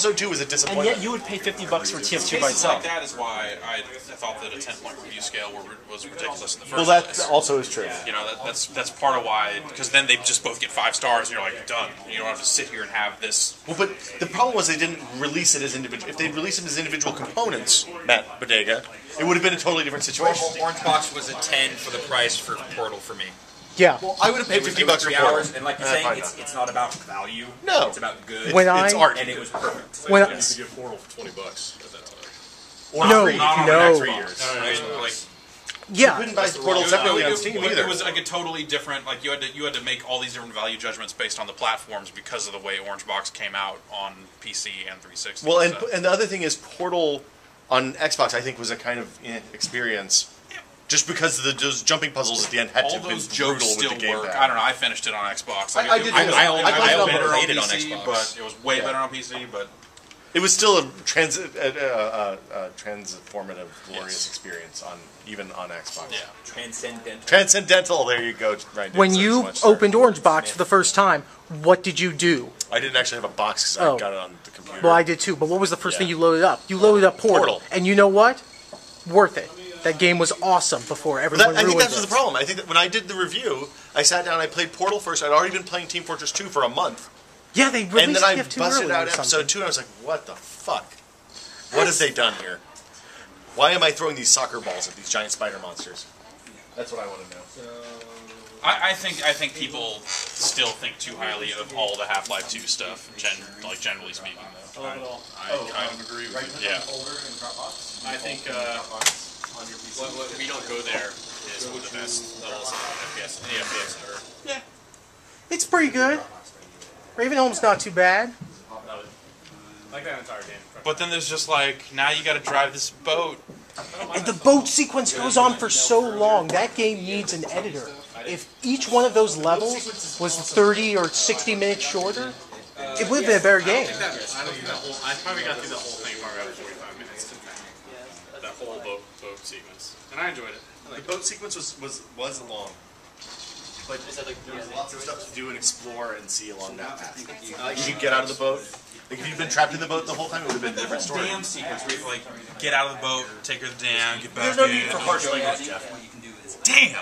episode 2 was a disappointment. And yet you would pay $50 for TF2 by Cases itself. like that is why I thought that a 10-point review scale was ridiculous in the first Well, place. that also is true. You know, that's part of why, because then they just both get 5 stars, and you're like, done. You don't have to sit here and have this. Well, but the problem was they didn't release it as individual. If they'd released them as individual components, Matt Bodega, it would have been a totally different situation. Orange Box was a 10 for the price for Portal for me. Yeah. Well, I would have paid $50 for 3 Portal. hours, and like you're saying, it's not about value. No. It's about good. It's art. And it was perfect. When You could get Portal for $20 at that time. Or No, free. Not no. over the next 3 years. Like, You Yeah. couldn't buy Portal separately on Steam either. It was like a totally different. Like you had to make all these different value judgments based on the platforms because of the way Orange Box came out on PC and 360. Well, so. and the other thing is Portal on Xbox, I think, was a kind of experience. Just because those jumping puzzles at the end had all to have been those brutal jokes with still the gamepad. work. I don't know. I finished it on Xbox. Like, I did too. I I played it on PC, PC, but it was way better on PC. But It was still a transformative, glorious experience even on Xbox. yeah, Transcendental. Transcendental. There you go. Right. When Thanks so you much, sir. opened Orange Box for the first time, what did you do? I didn't actually have a box because Oh. I got it on the computer. Well, I did too, but what was the first Yeah. thing you loaded up? You loaded up Portal. Portal. And you know what? Worth it. That game was awesome before everyone I think ruined that's it. the problem. I think that when I did the review, I sat down and I played Portal first. I'd already been playing Team Fortress 2 for a month. Yeah, they released And then I TF2 busted early out or something. episode 2 and I was like, what the fuck? What have they done here? Why am I throwing these soccer balls at these giant spider monsters? That's what I want to know. I think people still think too highly of all the Half-Life 2 stuff. Generally speaking, though. I kind of agree with you. Yeah. I think what we don't go there is one of the best levels of FPS, any FPS ever. Yeah. It's pretty good. Ravenholm's not too bad. Like that entire game. But then there's just like, now you got to drive this boat. And the boat sequence goes on for so long. That game needs an editor. If each one of those levels was 30 or 60 minutes shorter, it would have been a better game. I probably got through the whole thing in about 45 minutes. That whole boat sequence, and I enjoyed it. The boat sequence wasn't long. But there was lots of stuff to do and explore and see along that path. You could get out of the boat. Like if you'd been trapped in the boat the whole time, it would have been a different story. Dam sequence where you like get out of the boat, take her down, get back There's no in. need for harsh language, Jeff. Damn.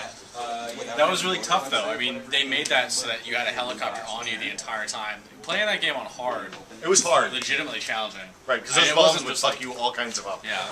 That was really tough, though. I mean, they made that so that you had a helicopter on you the entire time. Playing that game on hard, It was hard. legitimately challenging. Right, because And those it bombs wasn't would just fuck like- you all kinds of up. Yeah.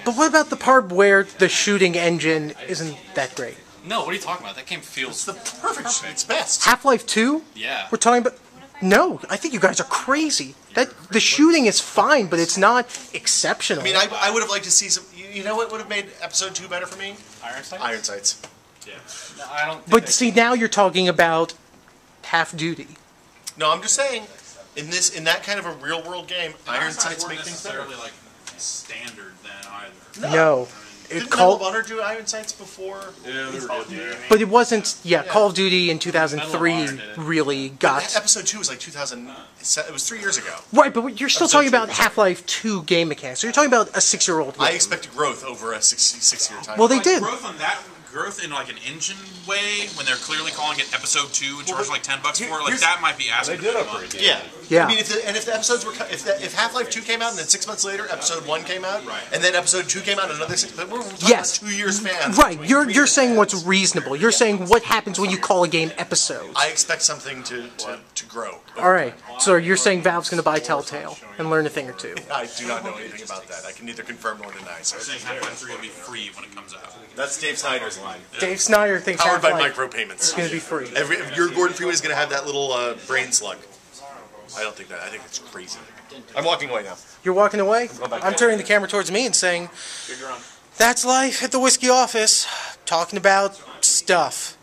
But what about the part where the shooting engine isn't that great? No, what are you talking about? That game It's feels. the perfect, it's best. Half-Life 2? Yeah. We're talking about... No, I think you guys are crazy. The shooting is fine, but it's not exceptional. I mean, I would have liked to see some. You know what would have made episode 2 better for me? Iron Sight? Iron Sights. Yeah. No, I don't. Think But that- see, now you're talking about half-duty. No, I'm just saying, in that kind of a real world game, Iron Sights make things better. necessarily like standard then either. No. It Didn't Medal of called, Honor do Iron Sights before? Yeah, they were good. but it wasn't. Yeah, Call of Duty in 2003 Medal of Honor did it. really got Episode 2 was like 2000. It was 3 years ago. right. But you're still Episode talking 2 about was- Half-Life 2 game mechanics. So you're talking about a 6-year-old. I expected growth over a 6-year time. Well, they Like, did. growth in like an engine way when they're clearly calling it episode 2 and charging like $10 for it. Like here's- that might be asking. They did for too upgrade much. the Yeah. Yeah. I mean, if the episodes were if Half-Life 2 came out and then 6 months later episode 1 came out, Right. and then episode 2 came out another 6, but we're talking Yes. about 2-year spans. Right. You're saying what's reasonable. You're saying what happens when you call a game episodes. I expect something to grow. All right. So you're saying Valve's going to buy Telltale and learn a thing or two. I do not know anything about that. I can neither confirm nor deny. So I'm saying Half-Life 3 will be free when it comes out. that's Dave Snyder's line. Dave Snyder thinks Powered by Half-Life micropayments. is going to be free. Your Gordon Freeman is going to have that little brain slug. I don't think that. I think it's crazy. I'm walking away now. You're walking away? back I'm to turning the camera towards me and saying, that's life at the whiskey office, talking about stuff.